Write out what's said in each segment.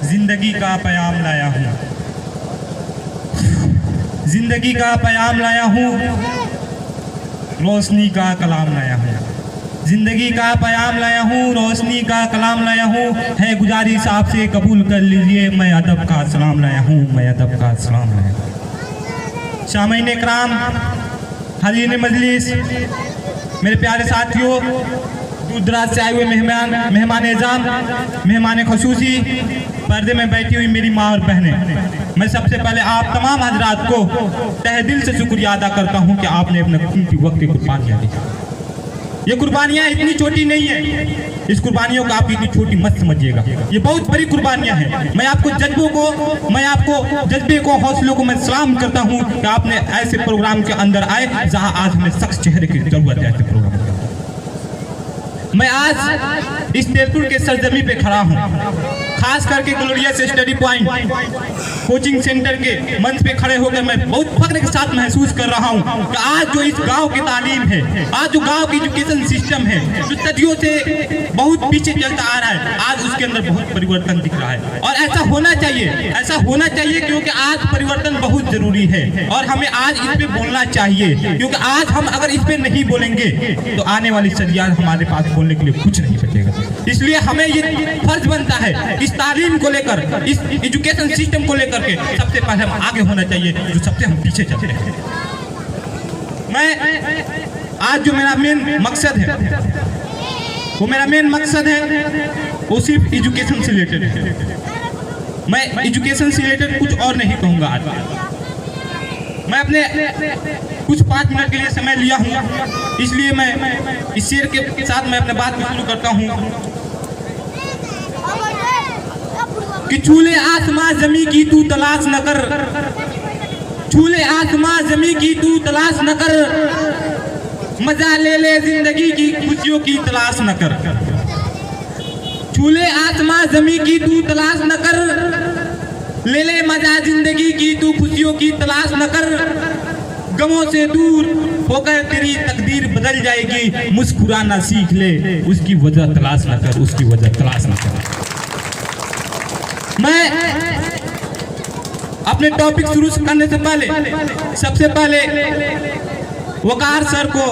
जिंदगी का पैगाम लाया हूँ, जिंदगी का पैगाम लाया हूँ, रोशनी का कलाम लाया हूँ, जिंदगी का पैगाम लाया हूँ, रोशनी का कलाम लाया हूँ। है गुजारिश आपसे कबूल कर लीजिए, मैं अदब का सलाम लाया हूँ, मैं अदब का सलाम लाया हूँ। शामीन इकराम, हाज़रीन मजलिस, मेरे प्यारे साथियों, दूर दराज से आए हुए मेहमान एजाम, मेहमान खसूसी, पर्दे में बैठी हुई मेरी माँ और बहनें, मैं सबसे पहले आप तमाम हजरात को तहे दिल से शुक्रिया अदा करता हूँ कि आपने अपने कीमती वक्त की कुर्बानियाँ दी। ये कुर्बानियाँ इतनी छोटी नहीं है, इस कुर्बानियों को आप इतनी छोटी मत समझिएगा, ये बहुत बड़ी कुर्बानियाँ हैं। मैं आपको जज्बे को हौसलों को मैं सलाम करता हूँ कि आपने ऐसे प्रोग्राम के अंदर आए जहाँ आज हमें सख्त चेहरे की जरूरत है। ऐसे प्रोग्राम के अंदर मैं आज इस तेलपुर के सरजमी पे खड़ा हूँ, खास करके glorious study point coaching centre के मंच पे खड़े होकर मैं बहुत फख्र के साथ महसूस कर रहा हूँ कि आज जो इस गांव की तालीम है, आज जो गांव की एजुकेशन सिस्टम है, जो सदियों से बहुत पीछे चलता आ रहा है, आज उसके अंदर बहुत परिवर्तन दिख रहा है। और ऐसा होना चाहिए, ऐसा होना चाहिए, क्योंकि आज परिवर्तन बहुत जरूरी है और हमें आज इस पे बोलना चाहिए, क्योंकि आज हम अगर इस पे नहीं बोलेंगे तो आने वाली सदियां हमारे पास बोलने के लिए कुछ नहीं बचेगा। इसलिए हमें ये फर्ज बनता है इस तालीम को लेकर, इस एजुकेशन सिस्टम को लेकर के सबसे पहले हम आगे होना चाहिए, जो सबसे हम पीछे चलते हैं। मैं आज जो मेरा मेन मकसद है, वो मेरा मेन मकसद है वो सिर्फ एजुकेशन से रिलेटेड है। मैं एजुकेशन से रिलेटेड कुछ और नहीं कहूँगा। आज मैं अपने कुछ 5 मिनट के लिए समय लिया हूँ, इसलिए मैं इस शेर के साथ मैं अपने बात को शुरू करता हूँ कि छूले आसमां जमी की तू तलाश न कर, छूले आसमां जमी की तू तलाश न कर, मजा ले ले जिंदगी की खुशियों की तलाश न कर, छूले आसमां जमी की तू तलाश न कर, ले ले मजा जिंदगी की तू खुशियों की तलाश न कर, गमों से दूर होकर तेरी तकदीर बदल जाएगी, मुस्कुराना सीख ले, उसकी वजह तलाश न कर, उसकी वजह तलाश न कर। मैं अपने टॉपिक शुरू करने से पहले सबसे पहले वकार सर को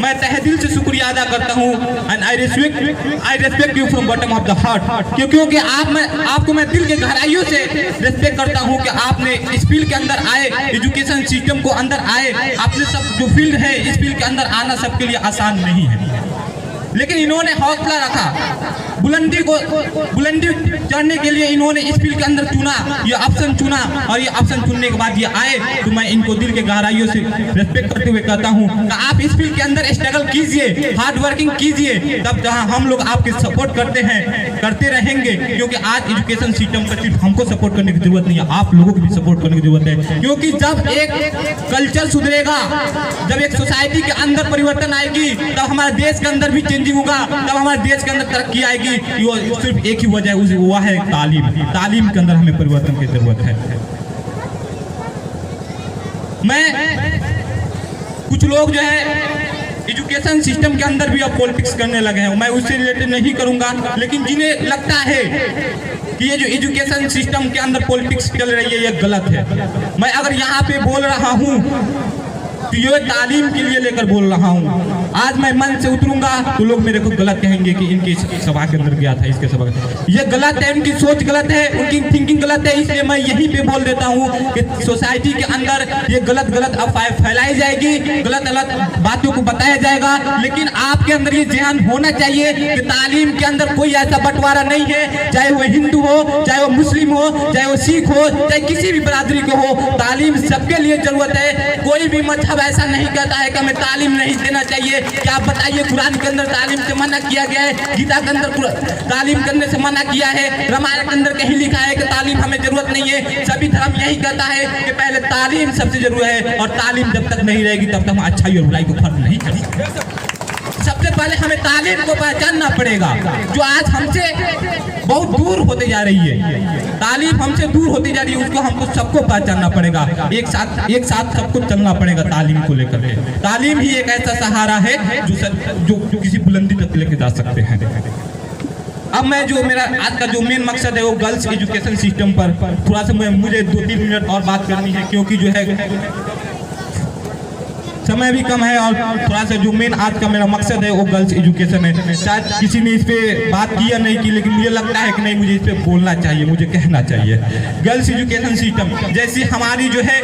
मैं तहे दिल से शुक्रिया अदा करता हूँ, and I respect you from bottom of the heart, क्योंकि आपको मैं दिल के गहराइयों से रेस्पेक्ट करता हूँ कि आपने इस फील्ड के अंदर आए, एजुकेशन सिस्टम को अंदर आए। आपने सब जो फील्ड है, इस फील्ड के अंदर आना सबके लिए आसान नहीं है, लेकिन इन्होंने हौसला रखा, बुलंदी चढ़ने के लिए इन्होंने इस फील्ड के अंदर चुना, ये ऑप्शन चुना, और ये ऑप्शन चुनने के बाद ये आए, तो मैं इनको दिल के गहराइयों से रेस्पेक्ट करते हुए कहता हूँ कि आप इस फील्ड के अंदर स्ट्रगल कीजिए, हार्ड वर्किंग कीजिए, तब जहाँ हम लोग आपके सपोर्ट करते हैं, करते रहेंगे, क्योंकि आज एजुकेशन सिस्टम पर सिर्फ हमको सपोर्ट करने की जरूरत नहीं है, आप लोगों की भी सपोर्ट करने की जरूरत है। क्योंकि जब एक कल्चर सुधरेगा, जब एक सोसाइटी के अंदर परिवर्तन आएगी, तब हमारे देश के अंदर भी चेंजिंग होगा, तब हमारे देश के अंदर तरक्की आएगी। सिर्फ एक ही वजह है, वो है तालीम। तालीम के अंदर हमें परिवर्तन की जरूरत है। मैं कुछ लोग जो है एजुकेशन सिस्टम के अंदर भी अब पॉलिटिक्स करने लगे हैं, मैं उससे रिलेटेड नहीं करूंगा, लेकिन जिन्हें लगता है कि ये जो एजुकेशन सिस्टम के अंदर पॉलिटिक्स चल रही है ये गलत है, मैं अगर यहाँ पे बोल रहा हूँ तो ये तालीम के लिए लेकर बोल रहा हूँ। आज मैं मन से उतरूंगा तो लोग मेरे को गलत कहेंगे कि इनकी सभा के अंदर गया था, इसके सभा ये गलत है, उनकी सोच गलत है, उनकी थिंकिंग गलत है। इसलिए मैं यहीं पे बोल देता हूँ कि सोसाइटी के अंदर ये गलत अफवाह फैलाई जाएगी, गलत बातों को बताया जाएगा, लेकिन आपके अंदर ये ध्यान होना चाहिए कि तालीम के अंदर कोई ऐसा बंटवारा नहीं है, चाहे वो हिंदू हो, चाहे वो मुस्लिम हो, चाहे वो सिख हो, चाहे किसी भी बरादरी को हो, तालीम सबके लिए जरूरत है। कोई भी मजहब ऐसा नहीं कहता है कि हमें तालीम नहीं देना चाहिए। क्या आप बताइए, कुरान के अंदर तालीम से मना किया गया है, गीता के अंदर तालीम करने से मना किया है, रामायण के अंदर कहीं लिखा है कि तालीम हमें जरूरत नहीं है। सभी धर्म यही कहता है कि पहले तालीम सबसे जरूरी है, और तालीम जब तक नहीं रहेगी तब तक हम अच्छाई और बुराई को फर्क नहीं कर सकते। सबसे पहले हमें तालीम को पहचानना पड़ेगा, जो आज हमसे बहुत दूर होते जा रही है। तालीम हमसे दूर होती जा रही है, उसको हमको सबको पहचानना पड़ेगा, एक साथ सबको चलना पड़ेगा तालीम को लेकर के। तालीम ही एक ऐसा सहारा है जो किसी बुलंदी तक लेके जा सकते हैं। अब मैं जो मेरा आज का जो मेन मकसद है वो गर्ल्स एजुकेशन सिस्टम पर थोड़ा सा मुझे 2-3 मिनट और बात करनी है, क्योंकि जो है समय भी कम है और थोड़ा सा जो मेन आज का मेरा मकसद है वो गर्ल्स एजुकेशन है। शायद किसी ने इस पे बात की या नहीं की, लेकिन मुझे लगता है कि नहीं, मुझे इस पे बोलना चाहिए, मुझे कहना चाहिए। गर्ल्स एजुकेशन सिस्टम जैसे हमारी जो है,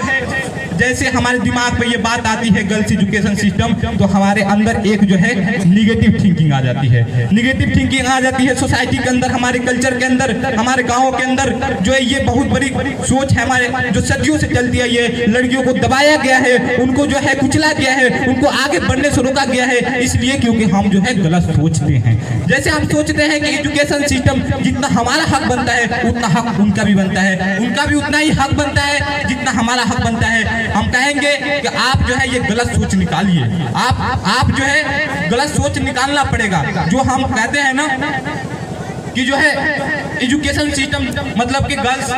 जैसे हमारे दिमाग पे ये बात आती है गर्ल्स एजुकेशन सिस्टम, तो हमारे अंदर एक जो है निगेटिव थिंकिंग आ जाती है। निगेटिव थिंकिंग आ जाती है सोसाइटी के अंदर, हमारे कल्चर के अंदर, हमारे गाँव के अंदर जो है ये बहुत बड़ी सोच है हमारे, जो सदियों से चलती है। ये लड़कियों को दबाया गया है, उनको जो है कुचला गया है, उनको आगे बढ़ने से रोका गया है, इसलिए क्योंकि हम जो है गलत सोचते हैं। जैसे हम सोचते हैं कि एजुकेशन सिस्टम जितना हमारा हक बनता है उतना हक उनका भी बनता है, उनका भी उतना ही हक बनता है जितना हमारा हक बनता है। हम कहेंगे कि आप जो है ये गलत सोच निकालिए, आप जो है गलत सोच निकालना पड़ेगा। जो हम कहते हैं ना कि जो है एजुकेशन सिस्टम मतलब कि गर्ल्स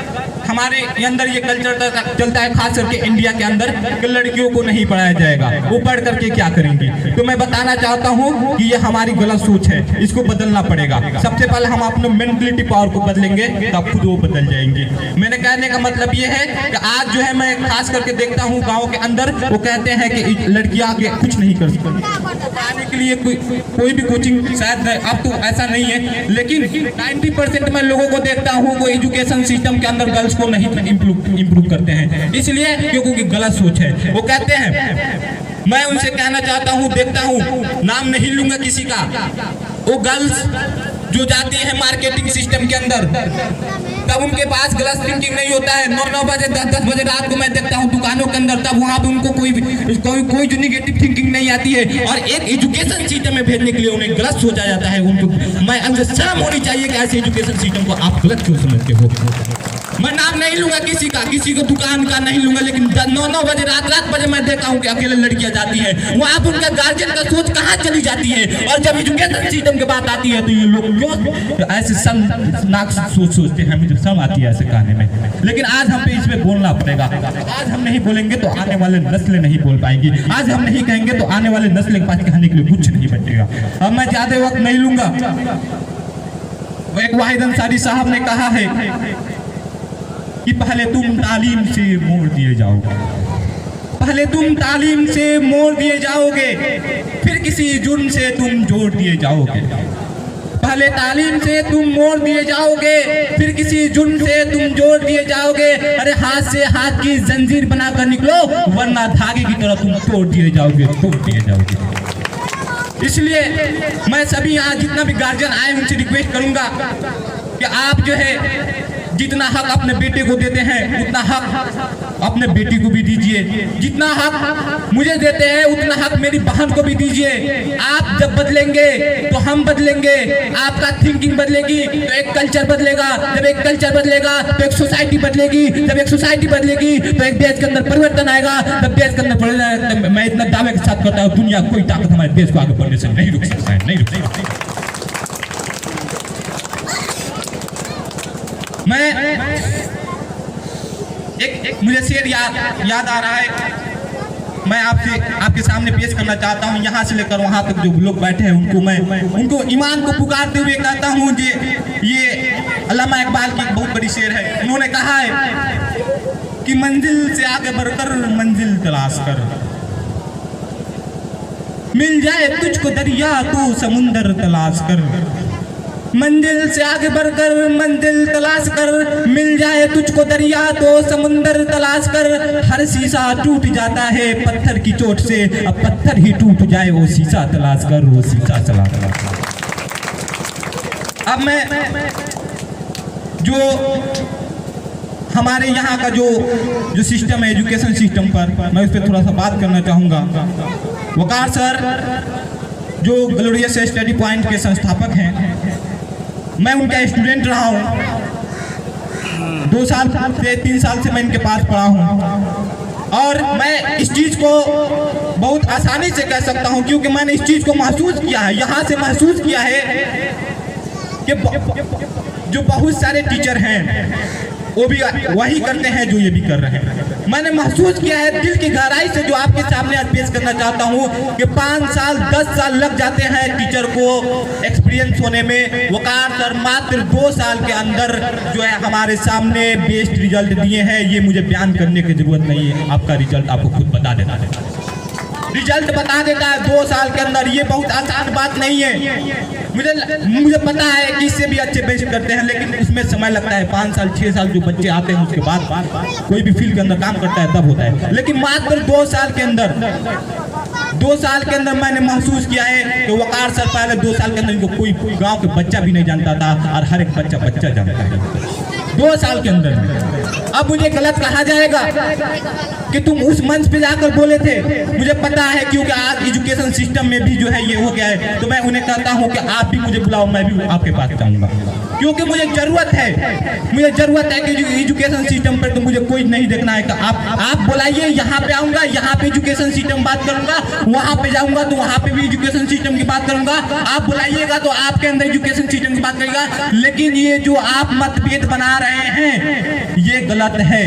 हमारे अंदर ये कल्चर चलता है, खास करके इंडिया के अंदर, कि लड़कियों को नहीं पढ़ाया जाएगा, वो पढ़ करके क्या करेंगी। तो मैं बताना चाहता हूँ कि ये हमारी गलत सोच है, इसको बदलना पड़ेगा। सबसे पहले हम अपने मेंटलिटी पावर को बदलेंगे तब खुद वो बदल जाएंगे। मेरे कहने का मतलब ये है कि आज जो है मैं खास करके देखता हूँ गाँव के अंदर वो कहते हैं कि लड़कियाँ आगे कुछ नहीं कर सकती, आने के लिए कोई भी कोचिंग शायद अब तो ऐसा नहीं है, लेकिन 90% मैं लोगों को देखता हूँ वो एजुकेशन सिस्टम के अंदर गर्ल्स को नहीं इम्प्रूव करते हैं, इसलिए क्योंकि गलत सोच है। वो कहते हैं, मैं उनसे कहना चाहता हूँ, देखता हूँ, नाम नहीं लूंगा किसी का, वो गर्ल्स जो जाती है मार्केटिंग सिस्टम के अंदर, तब उनके पास गलत थिंकिंग नहीं होता है। 9-9 बजे 10-10 बजे रात को मैं देखता हूँ दुकानों के अंदर, तब वहाँ पे उनको कोई जो निगेटिव थिंकिंग नहीं आती है, और एक एजुकेशन सिस्टम में भेजने के लिए उन्हें गलत सोचा जाता है। उनको मैं अंदर शर्म होनी चाहिए कि ऐसे एजुकेशन सिस्टम को आप गलत क्यों समझते हो। मैं नाम नहीं लूंगा किसी का, किसी को दुकान का नहीं लूंगा, लेकिन 9-9 बजे रात बजे मैं देखा हूँ कि अकेले लड़कियां जाती है वहाँ पर, उनका गार्जियन का सोच कहाँ चली जाती है। और जब एजुकेशन सिस्टम की बात आती है तो ये लोग क्यों ऐसे शर्मनाक सोचते हैं, मुझे शर्म आती है ऐसे कहने में। लेकिन आज हम पे इसमें बोलना पड़ेगा। आज हम नहीं बोलेंगे तो आने वाले नस्लें नहीं बोल पाएंगी, आज हम नहीं कहेंगे तो आने वाले नस्लें के पास कहने के लिए कुछ नहीं बचेगा। अब मैं ज्यादा वक्त नहीं लूंगा। एक वाहिद अंसारी साहब ने कहा है कि पहले तुम तालीम से मोड़ दिए जाओगे, पहले तुम तालीम से मोड़ दिए जाओगे, फिर किसी जुर्म से तुम जोड़ दिए जाओगे। पहले तालीम से तुम मोड़ दिए जाओगे, फिर किसी जुर्म से तुम जोड़ दिए जाओगे। अरे हाथ से हाथ की जंजीर बनाकर निकलो, वरना धागे की तरह तुम तोड़ दिए जाओगे, तोड़ दिए जाओगे। इसलिए मैं सभी यहाँ जितना भी गार्जियन आए उनसे रिक्वेस्ट करूंगा कि आप जो है जितना हक अपने बेटे को देते हैं उतना हक अपने बेटी को भी दीजिए, जितना हक मुझे देते हैं उतना हक मेरी बहन को भी दीजिए। आप जब बदलेंगे तो हम बदलेंगे, आपका थिंकिंग बदलेगी तो एक कल्चर बदलेगा, जब एक कल्चर बदलेगा तो एक सोसाइटी बदलेगी, जब एक सोसाइटी बदलेगी तो एक देश के अंदर परिवर्तन आएगा, जब देश के अंदर परिवर्तन। मैं इतना दावे के साथ करता हूँ, दुनिया कोई ताकत हमारे देश को आगे बढ़ने से नहीं रुक सकता है, नहीं रुक सकता। मैं एक मुझे शेर याद आ रहा है, मैं आपके सामने पेश करना चाहता हूँ। यहाँ से लेकर वहाँ तक जो लोग बैठे हैं उनको ईमान को पुकारते हुए कहता हूँ ये अल्लामा इकबाल की एक बहुत बड़ी शेर है। उन्होंने कहा है कि मंजिल से आगे बढ़कर मंजिल तलाश कर, मिल जाए तुझको दरिया तो समुंदर तलाश कर। मंजिल से आगे बढ़कर मंजिल तलाश कर, मिल जाए तुझको दरिया तो समुंदर तलाश कर। हर शीशा टूट जाता है पत्थर की चोट से, अब पत्थर ही टूट जाए वो शीशा तलाश कर, वो शीशा तलाश कर। अब मैं जो हमारे यहाँ का जो सिस्टम है एजुकेशन सिस्टम पर, मैं उस पर थोड़ा सा बात करना चाहूँगा। वकार सर जो ग्लोरियस स्टडी पॉइंट के संस्थापक हैं, मैं उनका स्टूडेंट रहा हूँ। 2 साल से 3 साल से मैं इनके पास पढ़ा हूँ, और मैं इस चीज़ को बहुत आसानी से कह सकता हूँ क्योंकि मैंने इस चीज़ को महसूस किया है, यहाँ से महसूस किया है कि जो बहुत सारे टीचर हैं वो भी वही करते हैं जो ये भी कर रहे हैं। मैंने महसूस किया है दिल की गहराई से, जो आपके सामने आज पेश करना चाहता हूँ कि 5 साल 10 साल लग जाते हैं टीचर को एक्सपीरियंस होने में। वकार सर मात्र 2 साल के अंदर जो है हमारे सामने बेस्ट रिजल्ट दिए हैं। ये मुझे बयान करने की जरूरत नहीं है, आपका रिजल्ट आपको खुद बता देता है, रिजल्ट बता देता है 2 साल के अंदर। ये बहुत आसान बात नहीं है। मुझे पता है कि इससे भी अच्छे बेस्ट करते हैं, लेकिन उसमें समय लगता है। 5 साल 6 साल जो बच्चे आते हैं उसके बाद कोई भी फील्ड के अंदर काम करता है तब होता है। लेकिन मात्र 2 साल के अंदर मैंने महसूस किया है कि वकार सर पहले 2 साल के अंदर इनको कोई गांव के बच्चा भी नहीं जानता था, और हर एक बच्चा जानता है 2 साल के अंदर। अब मुझे गलत कहा जाएगा कि तुम उस मंच पे जाकर बोले थे, मुझे पता है, क्योंकि आज एजुकेशन सिस्टम में भी जो है ये हो गया है। तो मैं उन्हें कहता हूं कि आप भी मुझे बुलाओ, मैं भी आपके पास जाऊंगा, क्योंकि मुझे जरूरत है कि एजुकेशन सिस्टम पर तो मुझे कोई नहीं देखना है कि आप बुलाइए, यहाँ पे आऊंगा, यहाँ पे एजुकेशन सिस्टम बात करूंगा, वहां पे जाऊंगा तो वहां पे भी एजुकेशन सिस्टम की बात करूंगा। आप बुलाइएगा तो आपके अंदर एजुकेशन सिस्टम की बात करेगा। लेकिन ये जो आप मतभेद बना रहे हैं ये गलत है।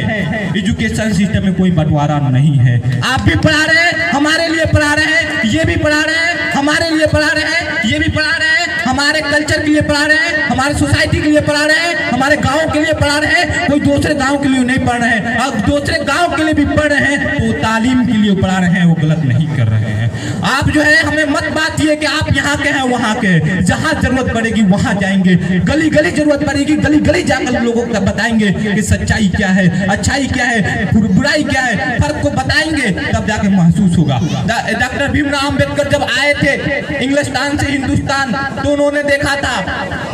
एजुकेशन सिस्टम में कोई बंटवारा नहीं है। आप भी पढ़ा रहे हैं, हमारे लिए पढ़ा रहे हैं, ये भी पढ़ा रहे हैं, हमारे लिए पढ़ा रहे हैं, ये भी पढ़ा रहे हैं, हमारे कल्चर के लिए पढ़ा रहे हैं, हमारे सोसाइटी के लिए पढ़ा रहे हैं, हमारे गांव के लिए पढ़ा रहे हैं। कोई दूसरे गांव के लिए नहीं पढ़ रहे हैं। अब दूसरे गांव के लिए भी पढ़ रहे हैं तो तालीम के लिए पढ़ा रहे हैं, वो गलत नहीं कर रहे हैं। आप जो है हमें मत बातिए कि आप यहाँ के हैं वहाँ के, जहाँ जरूरत पड़ेगी वहाँ जाएंगे, गली गली जरूरत पड़ेगी गली गली जाकर लोगों को बताएंगे कि सच्चाई क्या है, अच्छाई क्या है, बुराई क्या है, फर्क को बताएंगे, तब जाके महसूस होगा। डॉक्टर भीमराव अंबेडकर जब आए थे इंग्लिस्तान से हिंदुस्तान, तो उन्होंने देखा था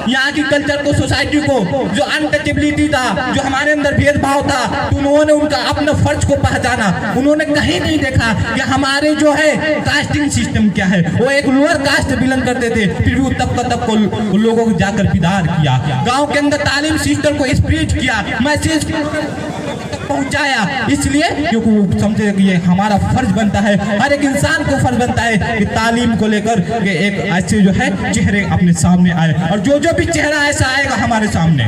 यहाँ की कल्चर को, सोसाइटी को, जो अनटचेबिलिटी था, जो हमारे अंदर भेदभाव था, तो उन्होंने उनका अपने फर्ज को पहचाना। उन्होंने कहीं नहीं देखा कि हमारे जो है कास्टिंग सिस्टम क्या है। वो एक लोअर कास्ट बिलोंग करते थे, फिर भी तब को लोगों को जाकर विदार किया, गांव के अंदर तालीम सिस्टम को स्प्रेड किया, मैसेज पहुंचाया, इसलिए क्योंकि वो समझे कि ये हमारा फर्ज बनता है, हर एक इंसान को फर्ज बनता है कि तालीम को लेकर के एक ऐसे जो है चेहरे अपने सामने आए, और जो भी चेहरा ऐसा आएगा हमारे सामने,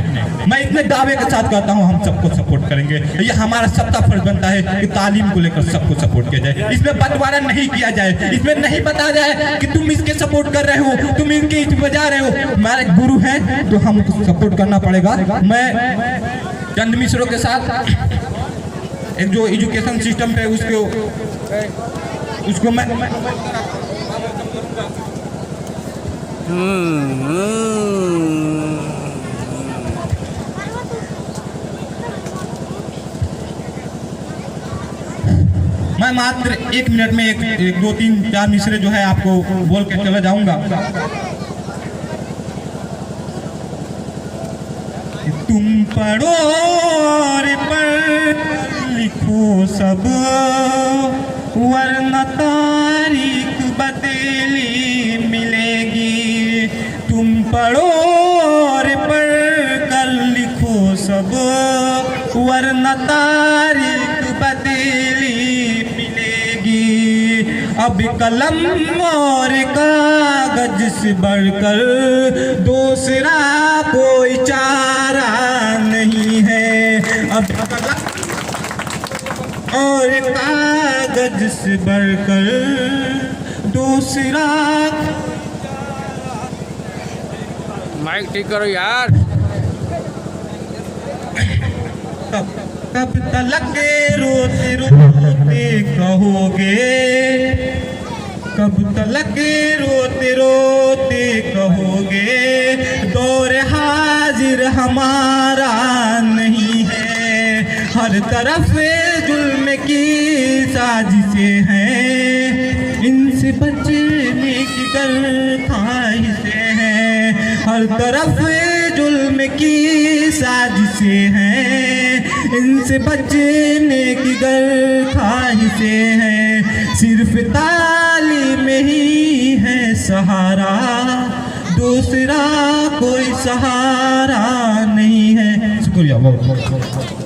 मैं इतने दावे के साथ कहता हूँ हम सबको सपोर्ट करेंगे। ये हमारा सबका फर्ज बनता है कि तालीम को लेकर सबको सपोर्ट किया जाए, इसमें बंटवारा नहीं किया जाए, इसमें नहीं बताया जाए कि तुम इसके सपोर्ट कर रहे हो, तुम इनके बजा रहे हो। हमारे गुरु हैं तो हमको सपोर्ट करना पड़ेगा। मैं चंद मिश्रों के साथ एक जो एजुकेशन सिस्टम पे उसको मैं मात्र 1 मिनट में एक 2 3 4 मिसरे जो है आपको बोल के चला जाऊंगा। तुम पढ़ो और पढ़ लिखो सब, वरना तारीख बदली मिलेगी। तुम पढ़ो और पढ़ कर लिखो सब, वरना तारीख बदली मिलेगी। अब कलम और कागज से बढ़कर दूसरा कोई चारा नहीं है। अब और कागज से बढ़कर दूसरा। माइक ठीक करो यार। कब तक रोते रोते कहोगे, कब तक रोते रोते कहोगे, दौर हाजिर हमारा नहीं है। हर तरफ जुल्म की साजिशें हैं, इनसे बचने की ख्वाहिशें हैं। हर तरफ जुल्म की साजिशें हैं, इनसे बचने की ख्वाहिशें हैं। सिर्फ तालीम ही है सहारा, दूसरा कोई सहारा नहीं है। शुक्रिया बहुत बहुत।